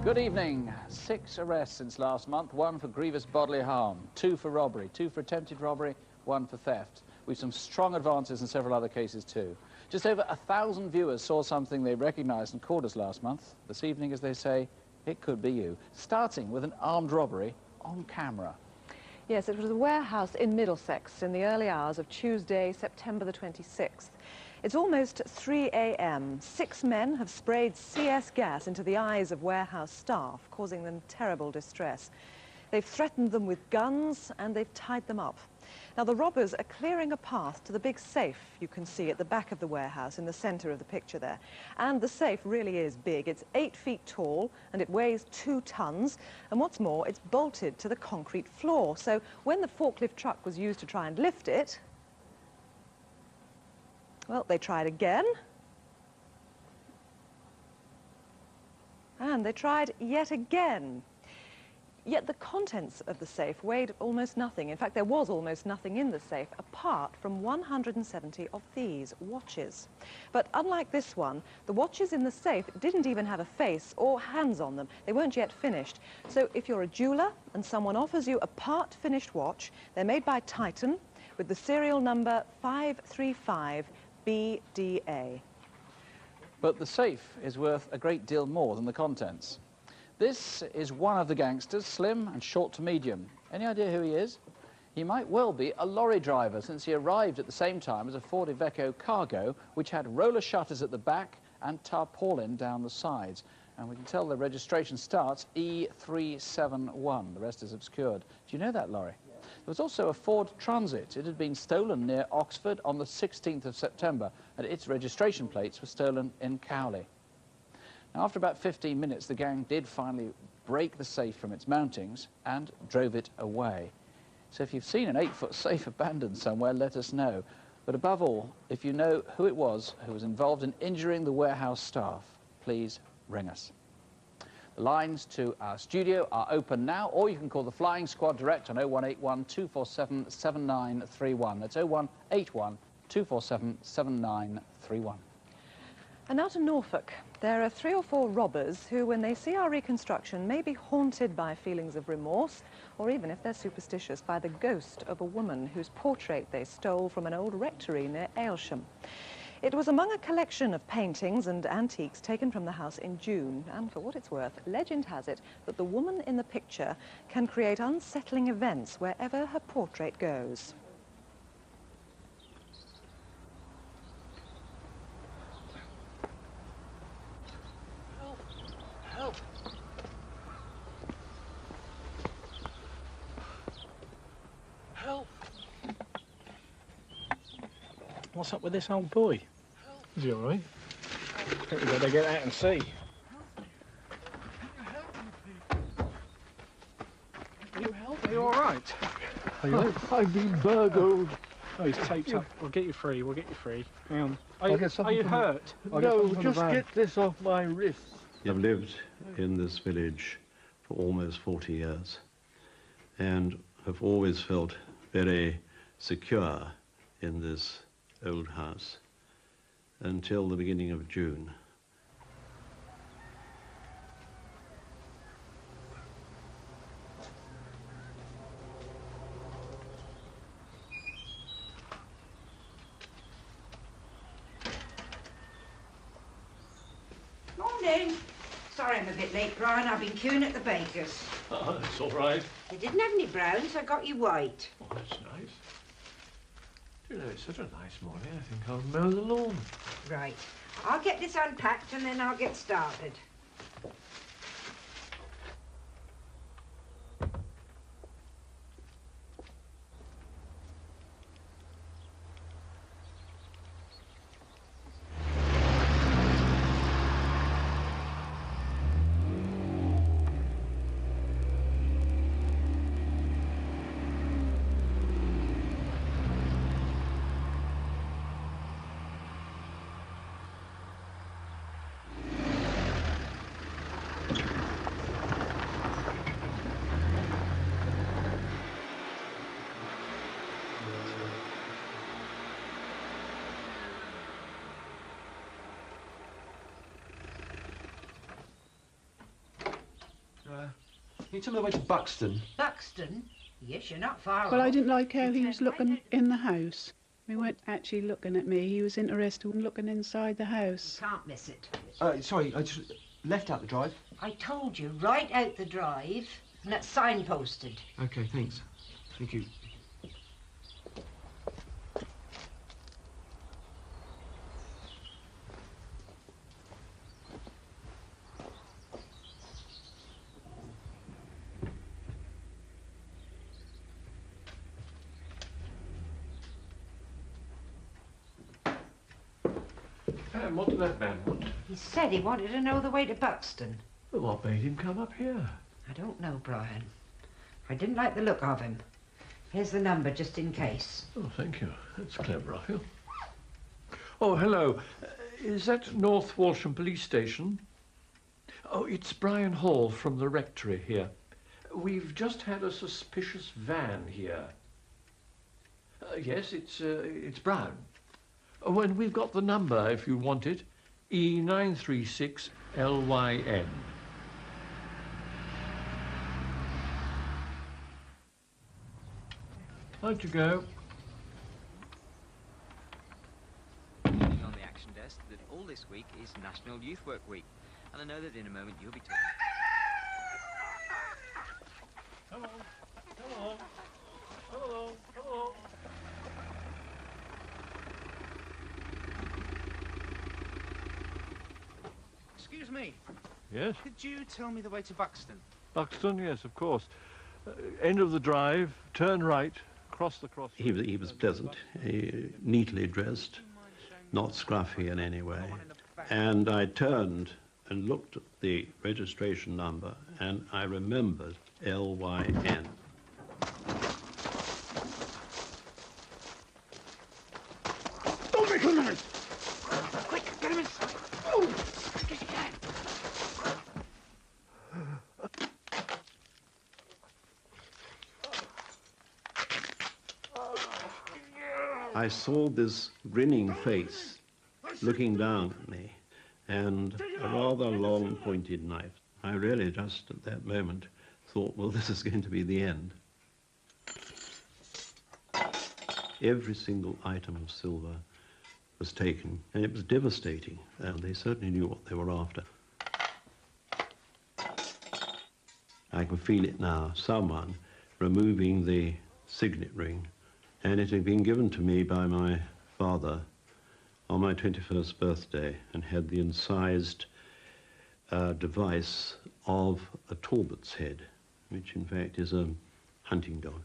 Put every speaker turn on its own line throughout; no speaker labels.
Good evening. 6 arrests since last month, 1 for grievous bodily harm, 2 for robbery, 2 for attempted robbery, 1 for theft. We've some strong advances in several other cases too. Just over 1,000 viewers saw something they recognised and called us last month. This evening, as they say, it could be you. Starting with an armed robbery on camera.
Yes, it was a warehouse in Middlesex in the early hours of Tuesday, September the 26th. It's almost 3 a.m. 6 men have sprayed CS gas into the eyes of warehouse staff, causing them terrible distress. They've threatened them with guns and they've tied them up. Now, the robbers are clearing a path to the big safe you can see at the back of the warehouse in the centre of the picture there. And the safe really is big. It's 8 feet tall and it weighs 2 tons. And what's more, it's bolted to the concrete floor. So when the forklift truck was used to try and lift it, well, they tried again. And they tried yet again. Yet the contents of the safe weighed almost nothing. In fact, there was almost nothing in the safe apart from 170 of these watches. But unlike this one, the watches in the safe didn't even have a face or hands on them. They weren't yet finished. So if you're a jeweller and someone offers you a part-finished watch, they're made by Titan with the serial number 535 BDA.
But the safe is worth a great deal more than the contents. This is one of the gangsters, slim and short to medium. Any idea who he is? He might well be a lorry driver, since he arrived at the same time as a Ford Iveco Cargo, which had roller shutters at the back and tarpaulin down the sides. And we can tell the registration starts E371. The rest is obscured. Do you know that lorry? There was also a Ford Transit. It had been stolen near Oxford on the 16th of September, and its registration plates were stolen in Cowley. Now, after about 15 minutes, the gang did finally break the safe from its mountings and drove it away. So if you've seen an 8-foot safe abandoned somewhere, let us know. But above all, if you know who it was who was involved in injuring the warehouse staff, please ring us. The lines to our studio are open now, or you can call the Flying Squad direct on 0181 247 7931. That's 0181 247 7931.
And now to Norfolk. There are 3 or 4 robbers who, when they see our reconstruction, may be haunted by feelings of remorse, or even, if they're superstitious, by the ghost of a woman whose portrait they stole from an old rectory near Aylsham. It was among a collection of paintings and antiques taken from the house in June, and for what it's worth, legend has it that the woman in the picture can create unsettling events wherever her portrait goes.
Help! Help!
What's up with this old boy? Is he all right? I think we better get out and see.
Can you help? Are you all right?
Are you all right?
I've been burgled.
Oh, he's taped up. We'll get you free. We'll get you free. Hang on.
I'll get
Are
something
you
from
hurt?
No, just get this off my wrists.
I've lived in this village for almost 40 years and have always felt very secure in this old house until the beginning of June.
Morning. Sorry I'm a bit late, Brian. I've been queuing at the baker's.
Oh, that's all right.
They didn't have any brown, so I got you white.
Oh, that's nice. You know, it's such a nice morning. I think I'll mow the lawn.
Right. I'll get this unpacked and then I'll get started.
you tell me the way to Buxton?
Buxton? Yes, you're not far
Well,
off.
I didn't like how he was looking in the house. He weren't actually looking at me. He was interested in looking inside the house.
Can't miss it.
Sorry, I just left out the drive.
I told you, right out the drive, and that's signposted.
Okay, thanks. Thank you. What did that man want?
He said he wanted to know the way to Buxton.
Well, what made him come up here?
I don't know, Brian. I didn't like the look of him. Here's the number, just in case.
Oh, thank you. That's clever of you. Oh, hello. Is that North Walsham Police Station? Oh, it's Brian Hall from the rectory here. We've just had a suspicious van here. Yes, it's brown. Oh, and we've got the number, if you want it. E936LYN. How'd you go?
On the action desk that all this week is National Youth Work Week, and I know that in a moment you'll be talking.
Come on, come on, come on, come on.
Excuse me.
Yes?
Could you tell me the way to Buxton?
Buxton, yes, of course. End of the drive, turn right, cross the cross.
He was pleasant, neatly dressed, not scruffy in any way. And I turned and looked at the registration number, and I remembered LYN.
Don't make a noise!
Quick, get him inside. Oh, quick as you can.
I saw this grinning face looking down at me, and a rather long pointed knife. I really just at that moment thought, well, this is going to be the end. Every single item of silver was taken, and it was devastating, and they certainly knew what they were after. I can feel it now, someone removing the signet ring, and it had been given to me by my father on my 21st birthday and had the incised device of a Talbot's head, which in fact is a hunting dog.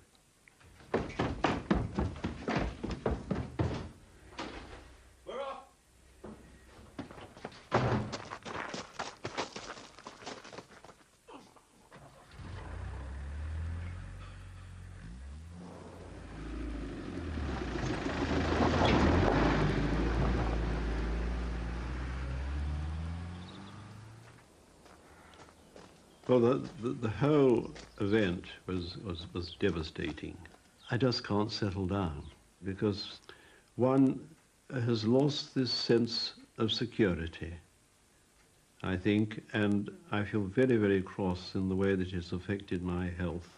Well, the whole event was devastating. I just can't settle down because one has lost this sense of security, I think, and I feel very, very cross in the way that it's affected my health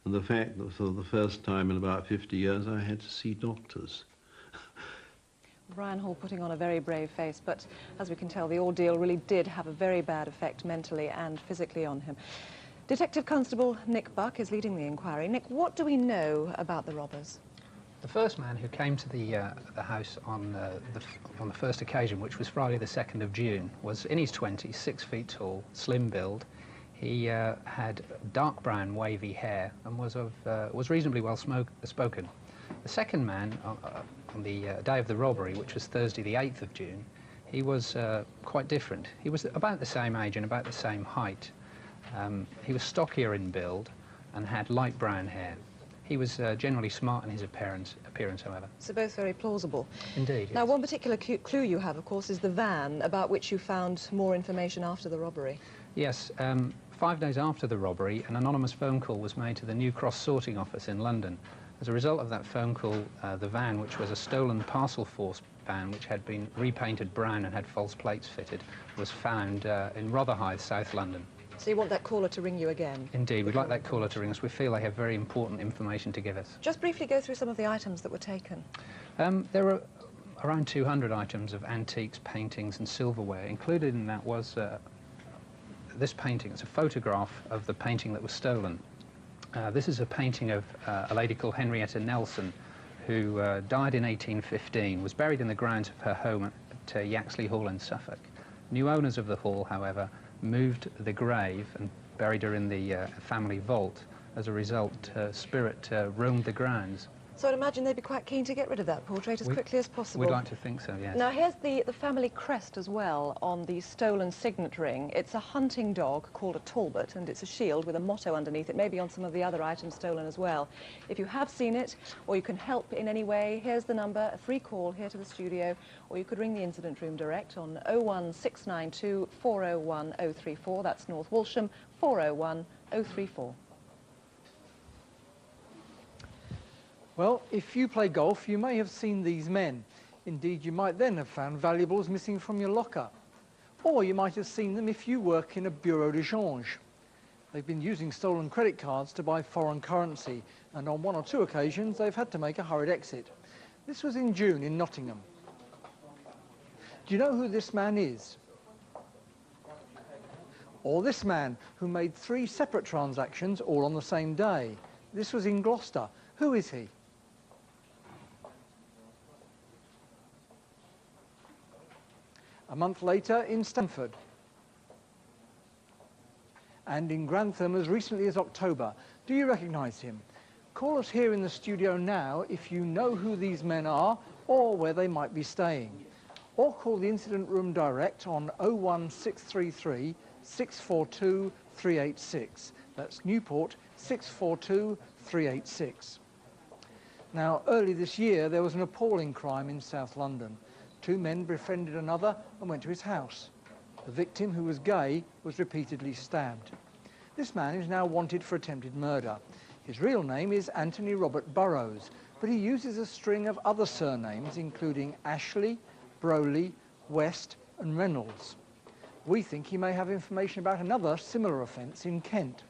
and the fact that for the first time in about 50 years I had to see doctors.
Brian Hall putting on a very brave face, but as we can tell, the ordeal really did have a very bad effect mentally and physically on him. Detective Constable Nick Buck is leading the inquiry. Nick, what do we know about the robbers?
The first man who came to the house on the first occasion, which was Friday the 2nd of June, was in his 20s, 6 feet tall, slim build. He had dark brown wavy hair and was reasonably well spoken. The second man, on the day of the robbery, which was Thursday the 8th of June, he was quite different. He was about the same age and about the same height. He was stockier in build and had light brown hair. He was generally smart in his appearance, however.
So both very plausible.
Indeed, yes.
Now, one particular clue you have, of course, is the van, about which you found more information after the robbery.
Yes. 5 days after the robbery, an anonymous phone call was made to the New Cross sorting office in London. As a result of that phone call, the van, which was a stolen parcel force van, which had been repainted brown and had false plates fitted, was found in Rotherhithe, South London.
So you want that caller to ring you again?
Indeed, we'd like that caller to ring us. We feel they have very important information to give us.
Just briefly go through some of the items that were taken.
There are around 200 items of antiques, paintings and silverware. Included in that was this painting. It's a photograph of the painting that was stolen. This is a painting of a lady called Henrietta Nelson, who died in 1815, was buried in the grounds of her home at Yaxley Hall in Suffolk. New owners of the hall, however, moved the grave and buried her in the family vault. As a result, her spirit roamed the grounds.
So I'd imagine they'd be quite keen to get rid of that portrait as quickly as possible.
We'd like to think so, yes.
Now here's the family crest as well on the stolen signet ring. It's a hunting dog called a Talbot, and it's a shield with a motto underneath it, maybe on some of the other items stolen as well. If you have seen it, or you can help in any way, here's the number, a free call here to the studio, or you could ring the incident room direct on 01692 401 034, that's North Walsham, 401 034.
Well, if you play golf, you may have seen these men. Indeed, you might then have found valuables missing from your locker. Or you might have seen them if you work in a bureau de change. They've been using stolen credit cards to buy foreign currency, and on 1 or 2 occasions they've had to make a hurried exit. This was in June in Nottingham. Do you know who this man is? Or this man who made 3 separate transactions all on the same day. This was in Gloucester. Who is he? A month later in Stamford. And in Grantham as recently as October. Do you recognise him? Call us here in the studio now if you know who these men are or where they might be staying. Or call the incident room direct on 01633 642 386. That's Newport 642 386. Now, early this year, there was an appalling crime in South London. 2 men befriended another and went to his house. The victim, who was gay, was repeatedly stabbed. This man is now wanted for attempted murder. His real name is Anthony Robert Burrows, but he uses a string of other surnames, including Ashley, Broley, West and Reynolds. We think he may have information about another similar offence in Kent.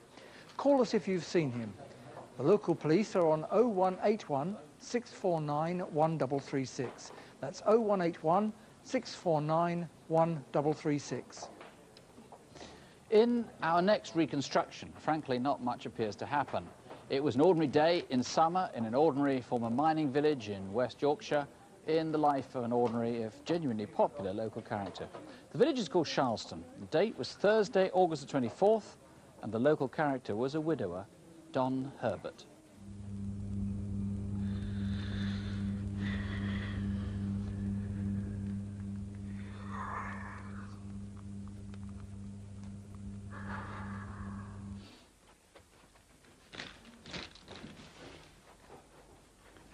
Call us if you've seen him. The local police are on 0181 649 1336. That's 0181 649 1336.
In our next reconstruction, frankly, not much appears to happen. It was an ordinary day in summer in an ordinary former mining village in West Yorkshire, in the life of an ordinary, if genuinely popular, local character. The village is called Charleston. The date was Thursday, August the 24th, and the local character was a widower, Don Herbert.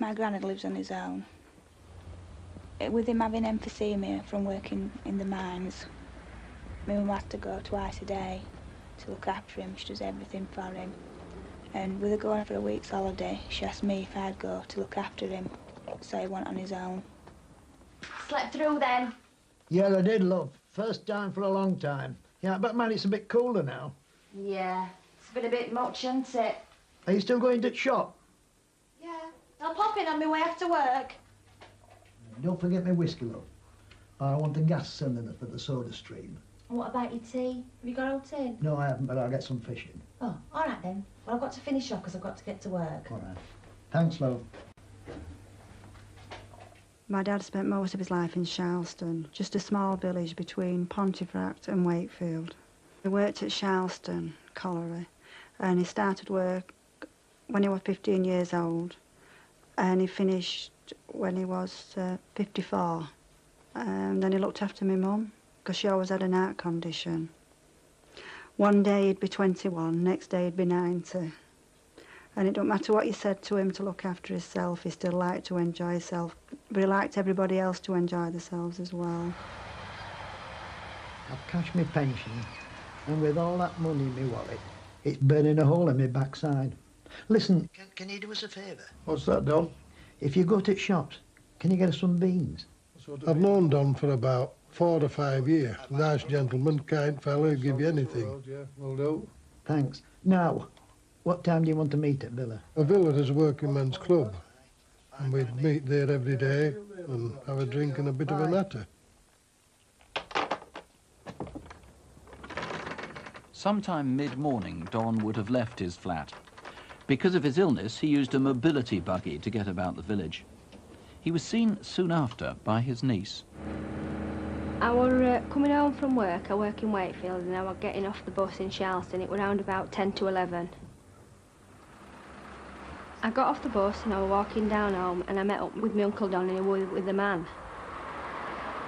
My granddad lives on his own. With him having emphysema from working in the mines, my mum has to go twice a day to look after him. She does everything for him. And with her going for a week's holiday, she asked me if I'd go to look after him, so he went on his own.
Slept through then?
Yeah, I did, love. First time for a long time. Yeah, but man, it's a bit cooler now.
Yeah, it's been a bit much, hasn't it?
Are you still going to the shop?
Yeah, I'll pop in on my way after work.
Don't forget my whiskey, love. I want a gas cylinder for the soda stream.
And what about your tea? Have you got all tin?
No, I haven't, but I'll get some fishing.
Oh, all right then. Well, I've got to finish off because I've got to get to work.
All right. Thanks, love.
My dad spent most of his life in Charleston, just a small village between Pontefract and Wakefield. He worked at Charleston Colliery, and he started work when he was 15 years old, and he finished when he was 54. And then he looked after my mum, because she always had an heart condition. One day he'd be 21, next day he'd be 90. And it don't matter what you said to him to look after himself, he still liked to enjoy himself. But he liked everybody else to enjoy themselves as well.
I've cashed my pension, and with all that money in my wallet, it's burning a hole in my backside. Listen, can you do us a favour?
What's that, Don?
If you go to shops, can you get us some beans?
I've known Don for about 4 or 5 years. Nice gentleman, kind fellow, he'd give you anything.
Yeah, will do. Thanks. Now, what time do you want to meet at Villa?
A villa is a working man's club, and we'd meet there every day and have a drink and a bit of a natter.
Sometime mid-morning, Don would have left his flat. Because of his illness, he used a mobility buggy to get about the village. He was seen soon after by his niece.
I were coming home from work. I work in Wakefield, and I was getting off the bus in Charleston. It was around about 10 to 11. I got off the bus and I was walking down home, and I met up with my Uncle Don and he was with the man.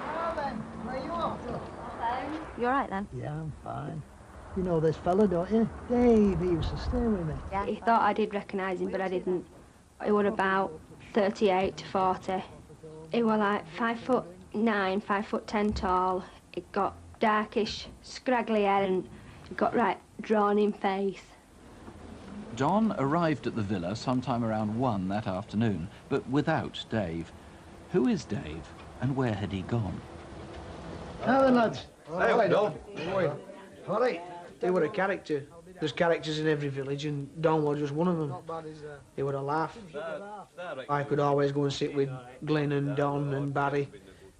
Hello then, where are you off to?
You all right then?
Yeah, I'm fine. You know this fella, don't you? Dave, he used to stay with me.
Yeah. He thought I did recognise him, but I didn't. He was about 38 to 40. He was like 5'9", 5'10" tall. He got darkish, scraggly hair and he got right drawn-in face.
Don arrived at the villa sometime around 1 that afternoon, but without Dave. Who is Dave, and where had he gone?
Hello, lads.
Hey, Don.
All right.
He were a character. There's characters in every village, and Don was just one of them. He would a laugh. I could always go and sit with Glyn and Don and Barry,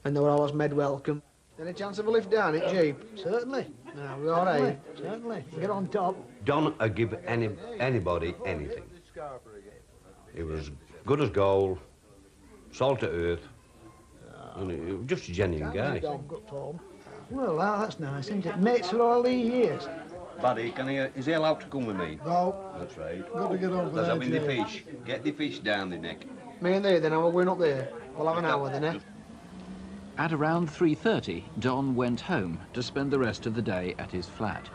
and they were always made welcome. Any chance of a lift down it, Jeep?
Certainly.
No, we're all right.
Certainly. Get on top.
Don would give anybody anything. He was good as gold, salt to earth, and he was just a genuine guy.
Well, that's nice, isn't it? Mates for all these years.
Buddy, is he allowed to come with me?
No.
That's right.
Got to get over
Let's
there,
have in the
Jay.
fish. Get the fish down the neck.
Me and they, then, we're going up there. We'll have an hour then, eh?
At around 3:30, Don went home to spend the rest of the day at his flat.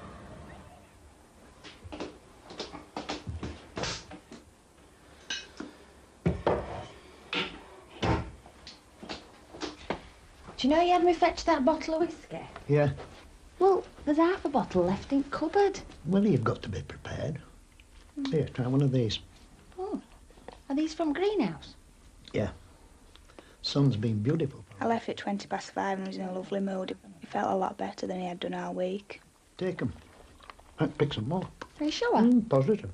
Do you know you had me fetch that bottle of whiskey?
Yeah.
Well, there's half a bottle left in cupboard.
Well, you've got to be prepared. Here, try one of these.
Oh, are these from Greenhouse?
Yeah. Sun's been beautiful.
I left at 5:20 and was in a lovely mood. He felt a lot better than he had done all week.
Take 'em. I'd pick some more.
Are you sure?
Positive.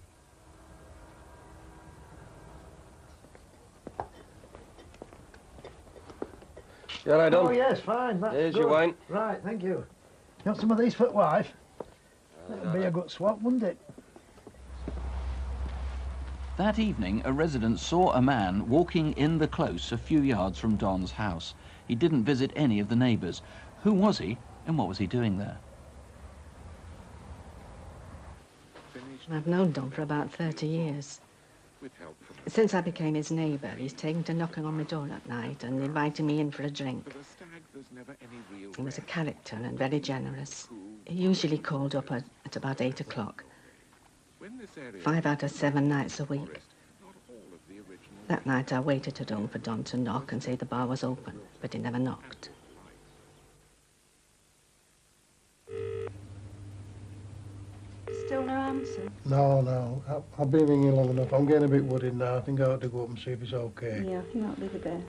You all right, Don?
Oh, yes, fine. That's
Here's
good.
your wine.
Right, thank you. You want some of these for the wife? That'd be a good swap, wouldn't it?
That evening, a resident saw a man walking in the close a few yards from Don's house. He didn't visit any of the neighbours. Who was he, and what was he doing there?
I've known Don for about 30 years. Since I became his neighbour, he's taken to knocking on my door at night and inviting me in for a drink. He was a character and very generous. He usually called up at about 8 o'clock. 5 out of 7 nights a week. That night I waited at home for Don to knock and say the bar was open, but he never knocked.
Still no answer?
No. I've been ringing long enough. I'm getting a bit worried now. I think I ought to go up and see if it's okay.
Yeah, I think that'll be the best.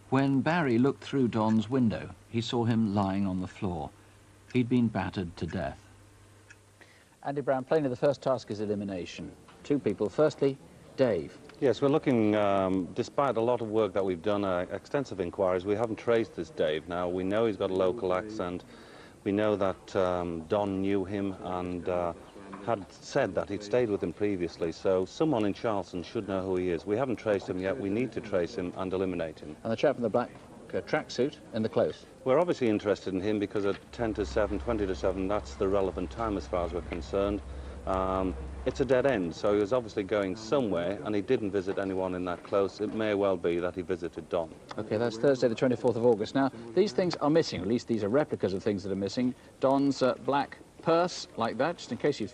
When Barry looked through Don's window, he saw him lying on the floor. He'd been battered to death. Andy Brown, plainly the first task is elimination. 2 people. Firstly, Dave.
Yes, we're looking, despite a lot of work that we've done, extensive inquiries, we haven't traced this Dave. Now, we know he's got a local accent. We know that Don knew him and had said that he'd stayed with him previously, so someone in Charleston should know who he is. We haven't traced him yet. We need to trace him and eliminate him.
And the chap in the black tracksuit in the close?
We're obviously interested in him because at 10 to 7, 20 to 7, that's the relevant time as far as we're concerned. It's a dead end, so he was obviously going somewhere, and he didn't visit anyone in that close. It may well be that he visited Don.
OK, that's Thursday, the 24th of August. Now, these things are missing, at least these are replicas of things that are missing. Don's black purse, like that, just in case you've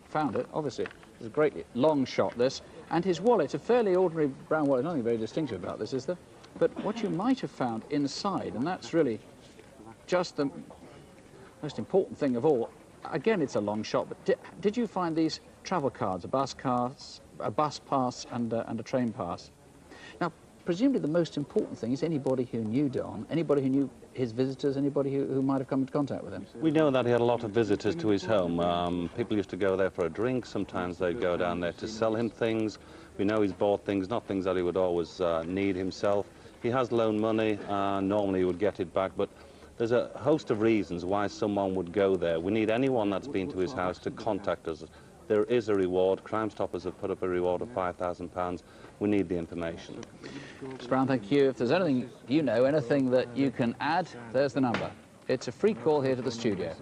found it, obviously. It's a great long shot, this. And his wallet, a fairly ordinary brown wallet, nothing very distinctive about this, is there? But what you might have found inside, and that's really just the most important thing of all, again, it's a long shot, but did you find these travel cards, a bus pass and a train pass? Now, presumably the most important thing is anybody who knew Don, anybody who knew his visitors, anybody who might have come into contact with him.
We know that he had a lot of visitors to his home. People used to go there for a drink. Sometimes they'd go down there to sell him things. We know he's bought things, not things that he would always need himself. He has loaned money, normally he would get it back, but there's a host of reasons why someone would go there. We need anyone that's been to his house to contact us. There is a reward. Crime Stoppers have put up a reward of £5,000. We need the information.
Mr. Brown, thank you. If there's anything you know, anything that you can add, there's the number. It's a free call here to the studio.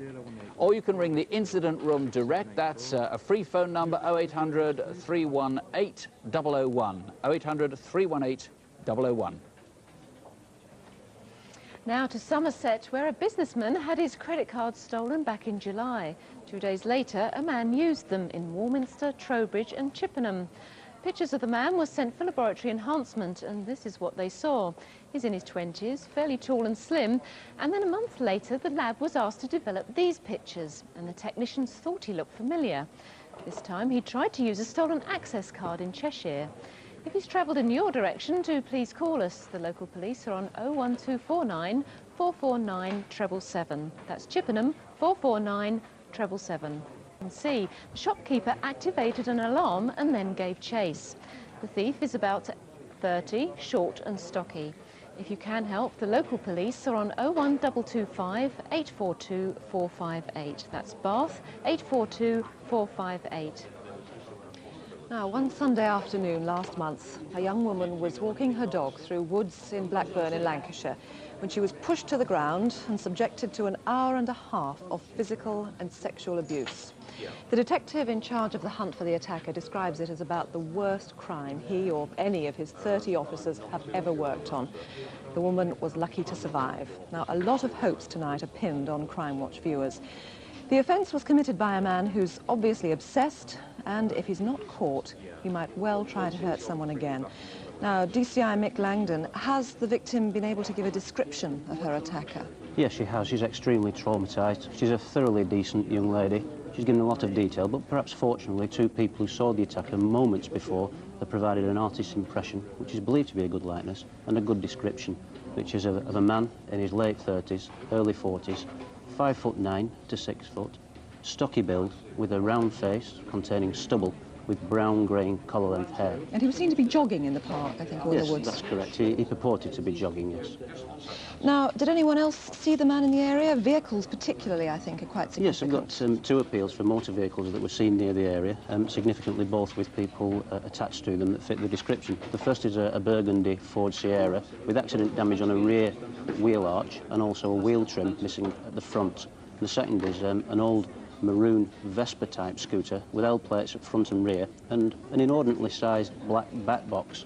Or you can ring the incident room direct. That's a free phone number, 0800 318 001. 0800 318 001.
Now to Somerset, where a businessman had his credit cards stolen back in July. 2 days later, a man used them in Warminster, Trowbridge and Chippenham. Pictures of the man were sent for laboratory enhancement, and this is what they saw. He's in his 20s, fairly tall and slim, and then a month later the lab was asked to develop these pictures, and the technicians thought he looked familiar. This time he tried to use a stolen access card in Cheshire. If he's travelled in your direction, do please call us. The local police are on 01249 449 777. That's Chippenham 449 777. And see, the shopkeeper activated an alarm and then gave chase. The thief is about 30, short and stocky. If you can help, the local police are on 01225 842 458. That's Bath 842 458. Now, one Sunday afternoon last month, a young woman was walking her dog through woods in Blackburn in Lancashire when she was pushed to the ground and subjected to an hour and a half of physical and sexual abuse. The detective in charge of the hunt for the attacker describes it as about the worst crime he or any of his 30 officers have ever worked on. The woman was lucky to survive. Now, a lot of hopes tonight are pinned on Crimewatch viewers. The offence was committed by a man who's obviously obsessed, and if he's not caught, he might well try to hurt someone again. Now, DCI Mick Langdon, has the victim been able to give a description of her attacker?
Yes, she has. She's extremely traumatised. She's a thoroughly decent young lady. She's given a lot of detail, but perhaps fortunately, two people who saw the attacker moments before have provided an artist's impression, which is believed to be a good likeness, and a good description, which is of a man in his late 30s, early 40s, 5'9" to 6 foot, stocky build, with a round face containing stubble, with brown greying collar-length hair.
And he was seen to be jogging in the park, I think, or in the woods.
Yes, that's correct. He purported to be jogging, yes.
Now, did anyone else see the man in the area? Vehicles particularly, I think, are quite significant.
Yes, I've got two appeals for motor vehicles that were seen near the area, significantly both with people attached to them that fit the description. The first is a burgundy Ford Sierra with accident damage on a rear wheel arch and also a wheel trim missing at the front. The second is an old maroon Vespa-type scooter with L plates at front and rear and an inordinately sized black back box,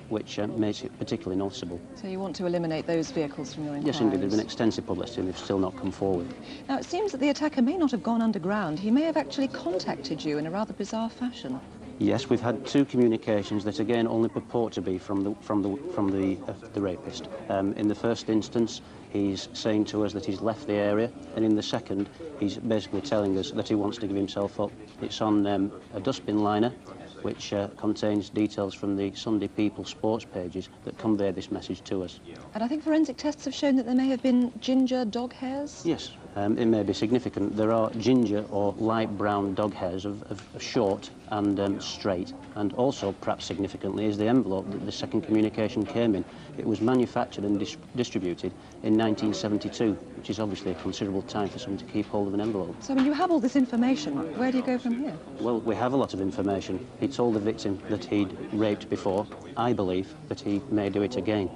which makes it particularly noticeable.
So you want to eliminate those vehicles from your inquiries?
Yes, indeed. There's been extensive publicity and they've still not come forward.
Now, it seems that the attacker may not have gone underground. He may have actually contacted you in a rather bizarre fashion.
Yes, we've had two communications that again only purport to be from the rapist. In the first instance, he's saying to us that he's left the area, and in the second, he's basically telling us that he wants to give himself up. It's on a dustbin liner, which contains details from the Sunday People sports pages that convey this message to us.
And I think forensic tests have shown that there may have been ginger dog hairs?
Yes, it may be significant. There are ginger or light brown dog hairs of short and straight, and also, perhaps significantly, is the envelope that the second communication came in. It was manufactured and distributed in 1972, which is obviously a considerable time for someone to keep hold of an envelope.
So when you have all this information, where do you go from here?
Well, we have a lot of information. He told the victim that he'd raped before. I believe that he may do it again.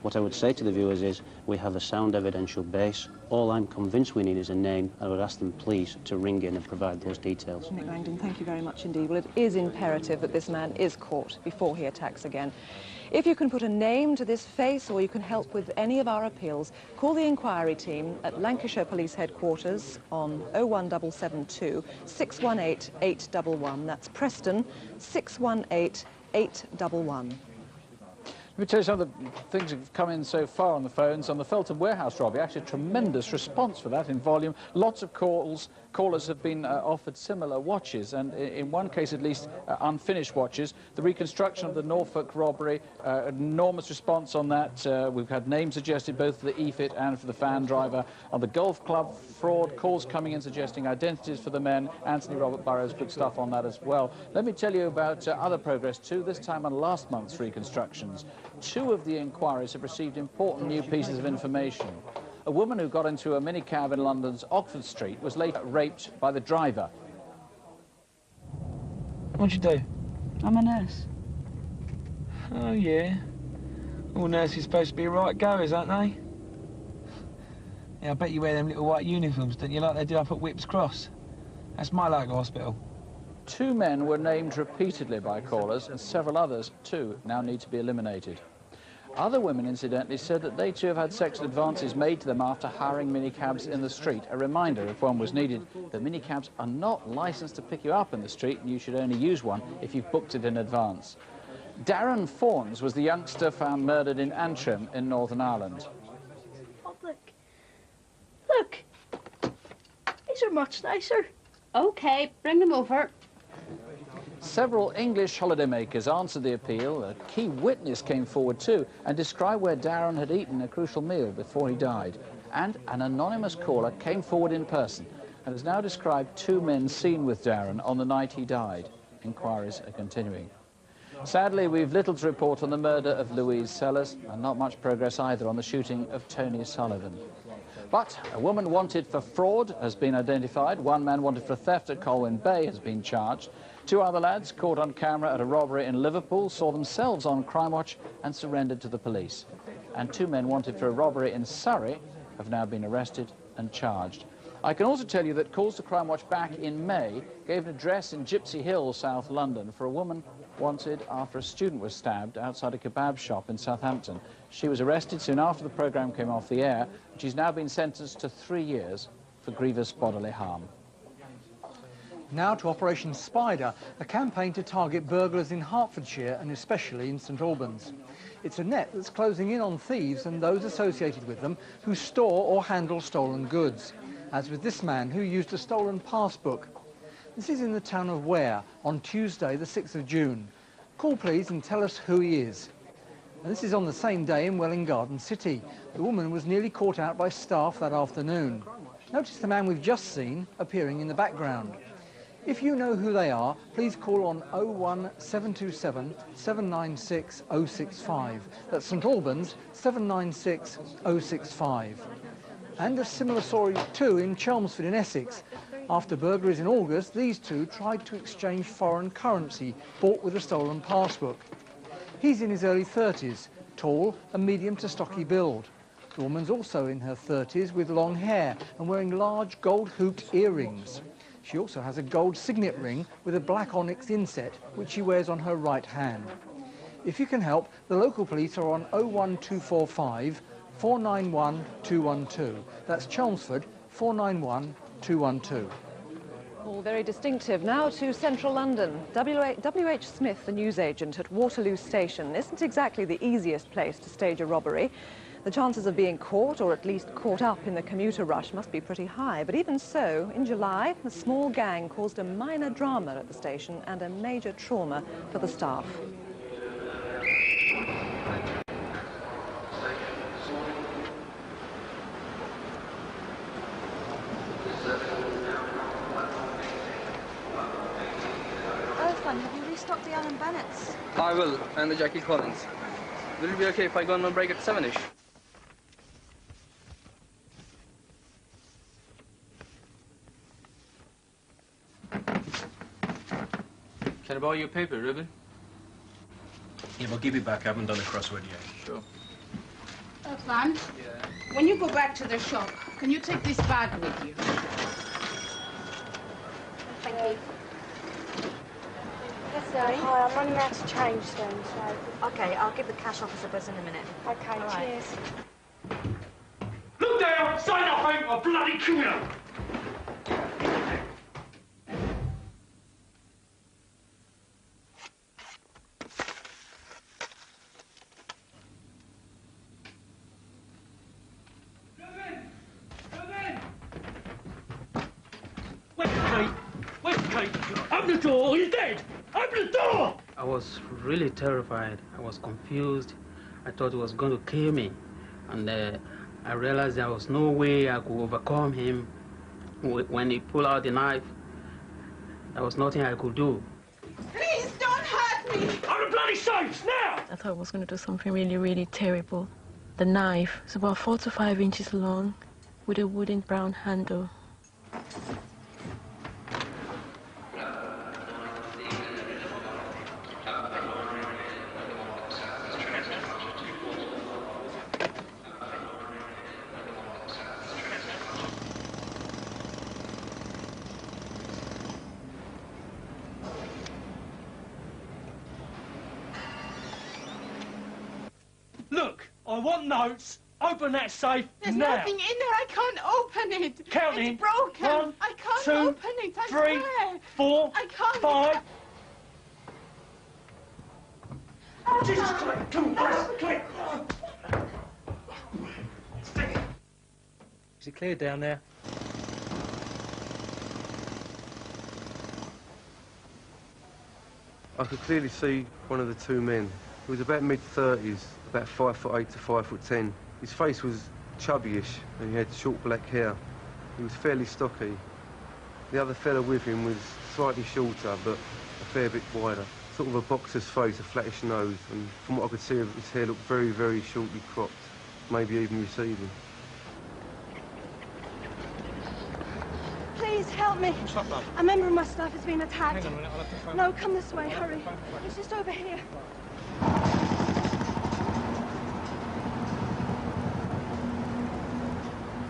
What I would say to the viewers is we have a sound evidential base. All I'm convinced we need is a name. I would ask them, please, to ring in and provide those details.
Mick Langdon, thank you very much indeed. Well, it is imperative that this man is caught before he attacks again. If you can put a name to this face or you can help with any of our appeals, call the inquiry team at Lancashire Police Headquarters on 01772 618 811. That's Preston 618 811.
Let me tell you some of the things that have come in so far on the phones. On the Felton warehouse robbery, actually a tremendous response for that in volume. Lots of calls. Callers have been offered similar watches, and in one case at least unfinished watches. The reconstruction of the Norfolk robbery, enormous response on that. We've had names suggested both for the EFIT and for the fan driver. On the golf club fraud, calls coming in suggesting identities for the men. Anthony Robert Burrows, good stuff on that as well. Let me tell you about other progress too, this time on last month's reconstructions. 2 of the inquiries have received important new pieces of information. A woman who got into a minicab in London's Oxford Street was later raped by the driver.
What'd you do?
I'm a nurse.
Oh, yeah. All nurses are supposed to be right goers, aren't they? Yeah, I bet you wear them little white uniforms, don't you, like they do up at Whip's Cross? That's my local hospital.
2 men were named repeatedly by callers, and several others, too, now need to be eliminated. Other women, incidentally, said that they too have had sexual advances made to them after hiring minicabs in the street. A reminder, if one was needed, that minicabs are not licensed to pick you up in the street, and you should only use one if you've booked it in advance. Darren Fawns was the youngster found murdered in Antrim in Northern Ireland.
Oh, look. Look. These are much nicer.
OK, bring them over.
Several English holidaymakers answered the appeal. A key witness came forward too and described where Darren had eaten a crucial meal before he died. And an anonymous caller came forward in person and has now described 2 men seen with Darren on the night he died. Inquiries are continuing. Sadly, we've little to report on the murder of Louise Sellers, and not much progress either on the shooting of Tony Sullivan. But a woman wanted for fraud has been identified. 1 man wanted for theft at Colwyn Bay has been charged. 2 other lads caught on camera at a robbery in Liverpool saw themselves on Crimewatch and surrendered to the police. And 2 men wanted for a robbery in Surrey have now been arrested and charged. I can also tell you that calls to Crimewatch back in May gave an address in Gypsy Hill, South London, for a woman wanted after a student was stabbed outside a kebab shop in Southampton. She was arrested soon after the programme came off the air. She's now been sentenced to 3 years for grievous bodily harm.
Now to Operation Spider, a campaign to target burglars in Hertfordshire and especially in St Albans. It's a net that's closing in on thieves and those associated with them who store or handle stolen goods, as with this man who used a stolen passbook. This is in the town of Ware on Tuesday, the 6th of June. Call please and tell us who he is. And this is on the same day in Welwyn Garden City. The woman was nearly caught out by staff that afternoon. Notice the man we've just seen appearing in the background. If you know who they are, please call on 01727 796 065. That's St Albans 796 065. And a similar story too in Chelmsford in Essex. After burglaries in August, these 2 tried to exchange foreign currency bought with a stolen passbook. He's in his early 30s, tall and medium to stocky build. The woman's also in her 30s with long hair and wearing large gold-hooped earrings. She also has a gold signet ring with a black onyx inset, which she wears on her right hand. If you can help, the local police are on 01245 491 212. That's Chelmsford 491 212.
All very distinctive. Now to central London. W.H. Smith, the newsagent at Waterloo Station, isn't exactly the easiest place to stage a robbery. The chances of being caught, or at least caught up in the commuter rush, must be pretty high. But even so, in July, a small gang caused a minor drama at the station and a major trauma for the staff.
Have you restocked the Alan Bennetts?
I will, and the Jackie Collins. Will it be okay if I go on a break at 7ish? Can I borrow your paper, Ruben?
Yeah, well, give it back. I haven't done a crossword yet.
Sure.
Irfan, when you go back to the shop, can you take this bag with you?
Thank you. Sorry? Hi, I'm running out of change soon, so...
OK, I'll give the cash officer a buzz in a minute.
OK, cheers.
Look there! Sign off, ain't a bloody criminal! Open the door or you're dead! Open the door!
I was really terrified. I was confused. I thought he was going to kill me. And I realized there was no way I could overcome him. When he pulled out the knife, there was nothing I could do.
Please don't hurt me!
Open the bloody safes, now!
I thought I was going to do something really, really terrible. The knife is about 4 to 5 inches long with a wooden brown handle.
Look, I want notes. Open that safe
There's
now.
nothing in there. I can't open it.
Counting.
It's broken.
1,
I can't
2,
open it. I
3,
swear.
4,
I can't.
5. Jesus Christ! Come on, boys, quick! Is it clear down there?
I could clearly see one of the two men. He was about mid-30s, about 5'8" to 5'10". His face was chubbyish and he had short black hair. He was fairly stocky. The other fella with him was slightly shorter but a fair bit wider. Sort of a boxer's face, a flattish nose, and from what I could see of it, his hair looked very, very shortly cropped, maybe even receding.
Please help me.
Stop that.
A member of my staff has been attacked.
Hang on a minute, I'll have to phone.
No, come this way, hurry. It's just over here.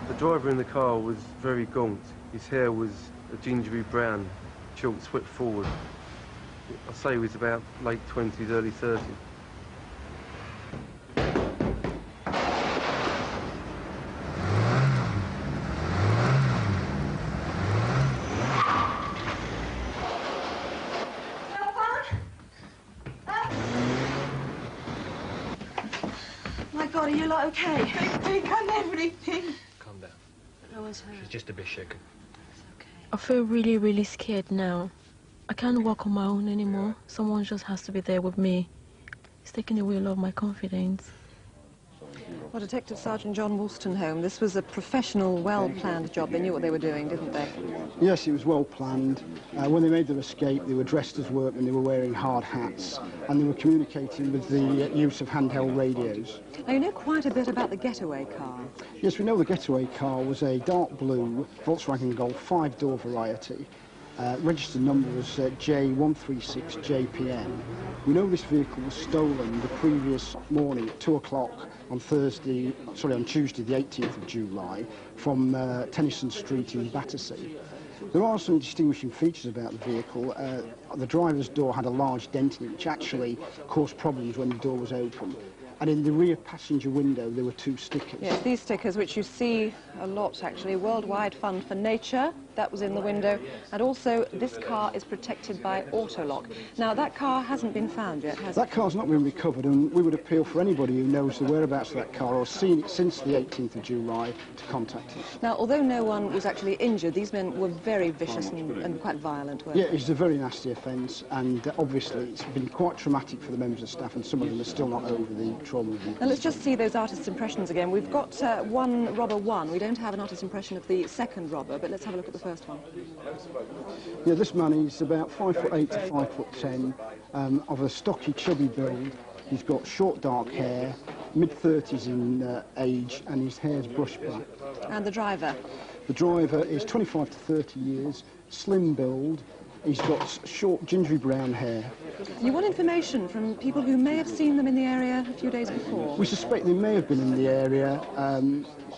The driver in the car was very gaunt. His hair was a gingery brown, short, swept forward. I'd say he was about late 20s, early 30s.
My God, are you lot okay?
They've done everything.
Calm down.
I was hurt.
She's just a bit shaken.
I feel really, really scared now. I can't walk on my own anymore. Someone just has to be there with me. It's taking away a lot of my confidence.
Well, Detective Sergeant John Wolstenholme, this was a professional, well-planned job. They knew what they were doing, didn't they?
Yes, it was well planned. When they made their escape, they were dressed as workmen, they were wearing hard hats, and they were communicating with the use of handheld radios.
Now, you know quite a bit about the getaway car.
Yes, we know the getaway car was a dark blue Volkswagen Golf 5-door variety. Registered number was J136JPN. We know this vehicle was stolen the previous morning at 2 o'clock on Tuesday, the 18th of July, from Tennyson Street in Battersea. There are some distinguishing features about the vehicle. The driver's door had a large dent in it, which actually caused problems when the door was open. And in the rear passenger window, there were 2 stickers.
Yes, these stickers, which you see a lot, actually. Worldwide Fund for Nature, that was in the window. And also, this car is protected by auto-lock. Now, that car hasn't been found yet, has it?
That car's not been recovered, and we would appeal for anybody who knows the whereabouts of that car or seen it since the 18th of July to contact us.
Now, although no one was actually injured, these men were very vicious and quite violent, weren't
Yeah,
they?
it's a very nasty offence, and obviously it's been quite traumatic for the members of staff, and some of them are still not over the trauma of the
Now, let's just see those artist's impressions again. We've got one robber one. We don't have an artist's impression of the second robber, but let's have a look at the first one.
Yeah, this man is about 5'8" to 5'10", of a stocky, chubby build. He's got short, dark hair, mid-30s in age, and his hair's brushed back.
And the driver?
The driver is 25 to 30 years, slim build. He's got short, gingery brown hair.
You want information from people who may have seen them in the area a few days before?
We suspect they may have been in the area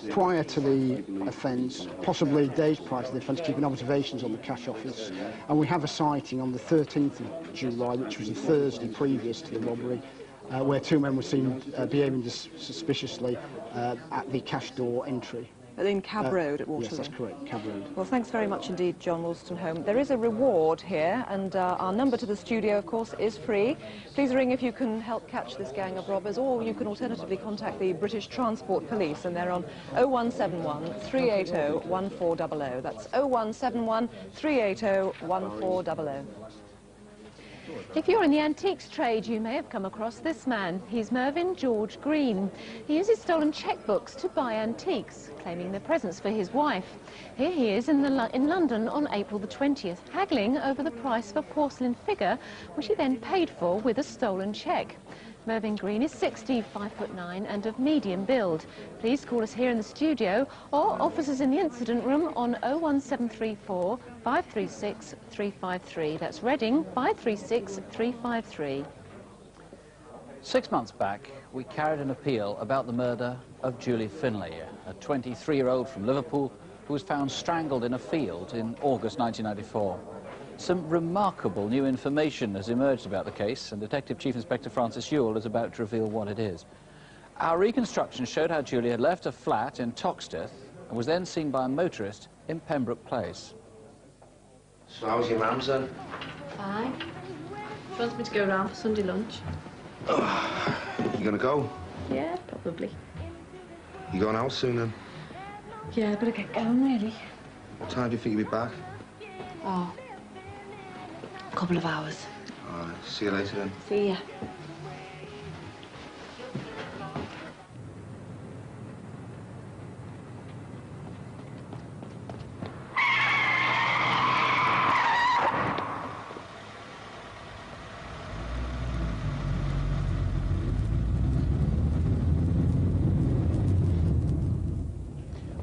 prior to the offence, possibly days prior to the offence, keeping observations on the cash office. And we have a sighting on the 13th of July, which was the Thursday previous to the robbery, where 2 men were seen behaving suspiciously at the cash door entry.
In Cab Road at Waterloo?
Yes, that's correct, Cab Road.
Well, thanks very much indeed, John Wolstenholme. There is a reward here, and our number to the studio, of course, is free. Please ring if you can help catch this gang of robbers, or you can alternatively contact the British Transport Police, and they're on 0171 380 1400. That's 0171 380 1400.
If you're in the antiques trade, you may have come across this man. He's Mervyn George Green. He uses stolen checkbooks to buy antiques, claiming they're presents for his wife. Here he is in London on April the 20th, haggling over the price of a porcelain figure, which he then paid for with a stolen cheque. Mervyn Green is 60, 5'9", and of medium build. Please call us here in the studio or officers in the incident room on 01734 536 353. That's Reading 536 353.
6 months back, we carried an appeal about the murder of Julie Finlay, a 23-year-old from Liverpool who was found strangled in a field in August 1994. Some remarkable new information has emerged about the case, and Detective Chief Inspector Francis Ewell is about to reveal what it is. Our reconstruction showed how Julie had left a flat in Toxteth and was then seen by a motorist in Pembroke Place.
So how's your mum, son?
Fine. She wants me to go round for Sunday lunch.
You gonna go?
Yeah, probably.
You going out soon then?
Yeah, better get going, really.
What time do you think you'll be back?
Oh, a couple of hours.
All right, see you later then.
See ya.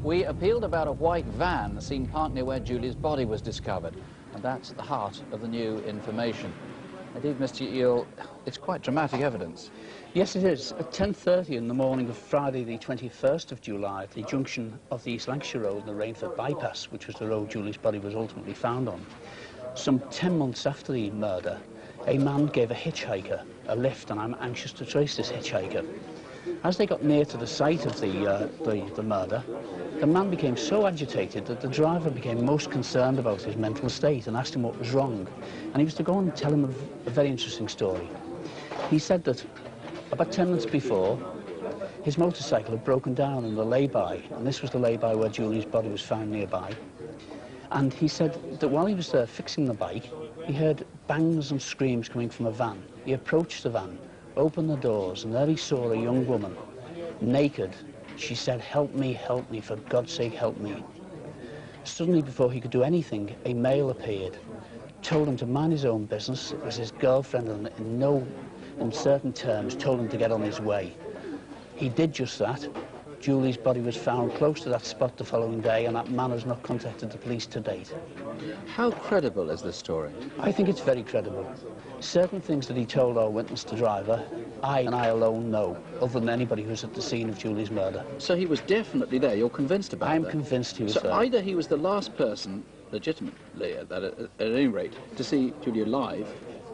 We appealed about a white van seen parked near where Julie's body was discovered, and that's at the heart of the new information. Indeed, Mr. Ewell, it's quite dramatic evidence.
Yes, it is. At 10:30 in the morning of Friday, the 21st of July, at the junction of the East Lancashire Road and the Rainford Bypass, which was the road Julie's body was ultimately found on, some 10 months after the murder, a man gave a hitchhiker a lift, and I'm anxious to trace this hitchhiker. As they got near to the site of the murder, the man became so agitated that the driver became most concerned about his mental state and asked him what was wrong. And he was to go on and tell him a very interesting story. He said that about 10 minutes before, his motorcycle had broken down in the lay-by, and this was the lay-by where Julie's body was found nearby. And he said that while he was there fixing the bike, he heard bangs and screams coming from a van. He approached the van, opened the doors, and there he saw a young woman, naked. She said, help me, for God's sake, help me. Suddenly, before he could do anything, a male appeared, told him to mind his own business. It was his girlfriend, and in certain terms, told him to get on his way. He did just that. Julie's body was found close to that spot the following day, and that man has not contacted the police to date.
How credible is this story?
I think it's very credible. Certain things that he told our witness, the driver, I alone know, other than anybody who's at the scene of Julie's murder.
So he was definitely there, you're convinced about that?
I'm convinced he was there.
So either he was the last person, legitimately at any rate, to see Julie alive,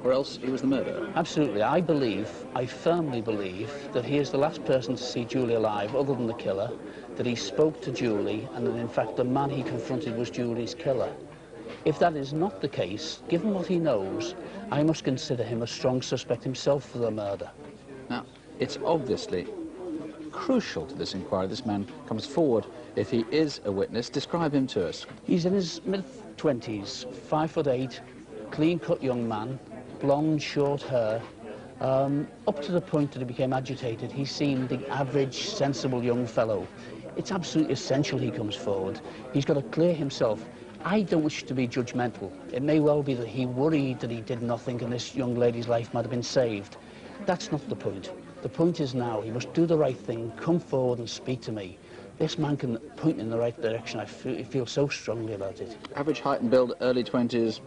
or else he was the murderer?
Absolutely. I firmly believe that he is the last person to see Julie alive, other than the killer, that he spoke to Julie, and that in fact the man he confronted was Julie's killer. If that is not the case, given what he knows, I must consider him a strong suspect himself for the murder.
Now, it's obviously crucial to this inquiry this man comes forward. If he is a witness, describe him to us.
He's in his mid-20s, 5'8", clean-cut young man, blonde, short hair. Up to the point that he became agitated, he seemed the average, sensible young fellow. It's absolutely essential he comes forward. He's got to clear himself. I don't wish to be judgmental. It may well be that he worried that he did nothing and this young lady's life might have been saved. That's not the point. The point is now he must do the right thing, come forward and speak to me. This man can point in the right direction. I feel so strongly about it.
Average height and build, early 20s,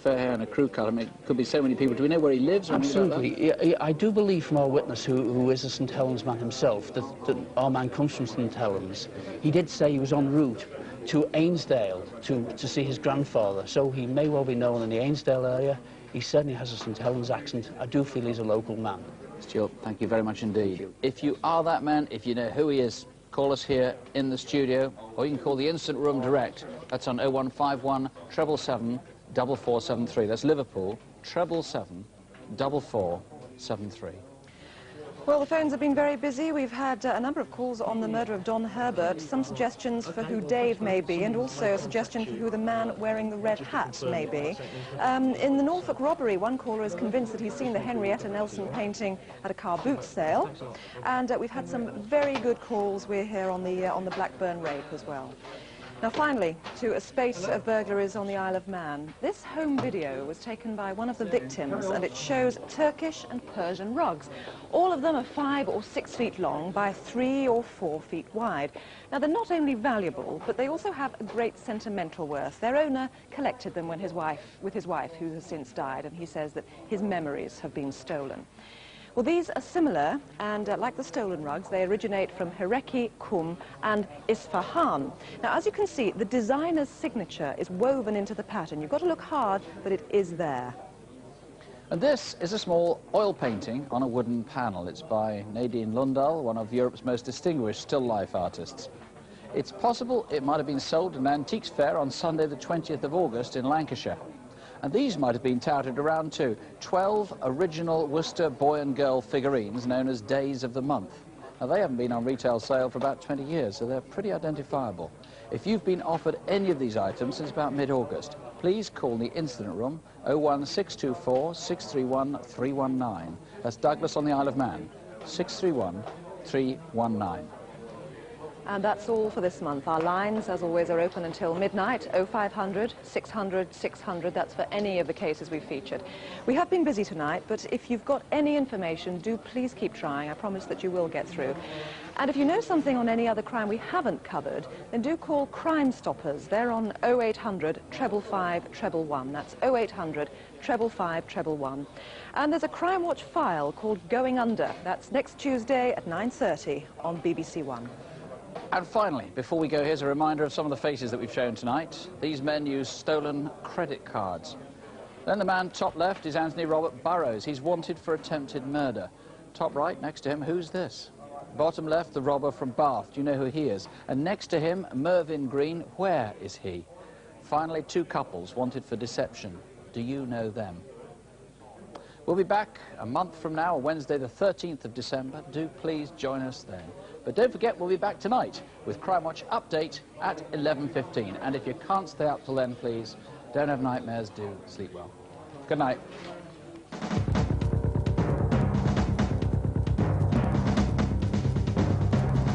fair hair and a crew cut. I mean, it could be so many people. Do we know where he lives? Or
absolutely. Like I do believe from our witness, who is a St Helens man himself, that our man comes from St Helens. He did say he was en route to Ainsdale to see his grandfather, so he may well be known in the Ainsdale area. He certainly has a St Helens accent. I do feel he's a local man.
Stuart, thank you very much indeed. If you are that man, if you know who he is, call us here in the studio, or you can call the Instant Room direct. That's on 0151 777 4473. That's Liverpool, 777 4473.
Well, the phones have been very busy. We've had a number of calls on the murder of Don Herbert, some suggestions for who Dave may be, and also a suggestion for who the man wearing the red hat may be. In the Norfolk robbery, one caller is convinced that he's seen the Henrietta Nelson painting at a car boot sale. And we've had some very good calls. We're here on the Blackburn rape as well. Now, finally, to a spate of burglaries on the Isle of Man. This home video was taken by one of the victims, and it shows Turkish and Persian rugs. All of them are 5 or 6 feet long by 3 or 4 feet wide. Now, they're not only valuable, but they also have a great sentimental worth. Their owner collected them with his wife, who has since died, and he says that his memories have been stolen. Well, these are similar, and like the stolen rugs, they originate from Hereki, Qum and Isfahan. Now, as you can see, the designer's signature is woven into the pattern. You've got to look hard, but it is there.
And this is a small oil painting on a wooden panel. It's by Nadine Lundahl, one of Europe's most distinguished still life artists. It's possible it might have been sold at an antiques fair on Sunday the 20th of August in Lancashire. And these might have been touted around too. 12 original Worcester boy and girl figurines known as Days of the Month. Now, they haven't been on retail sale for about 20 years, so they're pretty identifiable. If you've been offered any of these items since about mid-August, please call the Incident Room 01624 631 319. That's Douglas on the Isle of Man, 631 319.
And that's all for this month. Our lines, as always, are open until midnight, 0500 600 600. That's for any of the cases we've featured. We have been busy tonight, but if you've got any information, do please keep trying. I promise that you will get through. And if you know something on any other crime we haven't covered, then do call Crime Stoppers. They're on 0800 555 111. That's 0800 555 111. And there's a Crimewatch file called Going Under. That's next Tuesday at 9:30 on BBC One.
And finally, before we go, here's a reminder of some of the faces that we've shown tonight. These men use stolen credit cards. Then the man top left is Anthony Robert Burrows. He's wanted for attempted murder. Top right, next to him, who's this? Bottom left, the robber from Bath. Do you know who he is? And next to him, Mervyn Green. Where is he? Finally, 2 couples wanted for deception. Do you know them? We'll be back a month from now, on Wednesday the 13th of December. Do please join us then. But don't forget, we'll be back tonight with Crimewatch Update at 11:15. And if you can't stay up till then, please, don't have nightmares, do sleep well. Good night.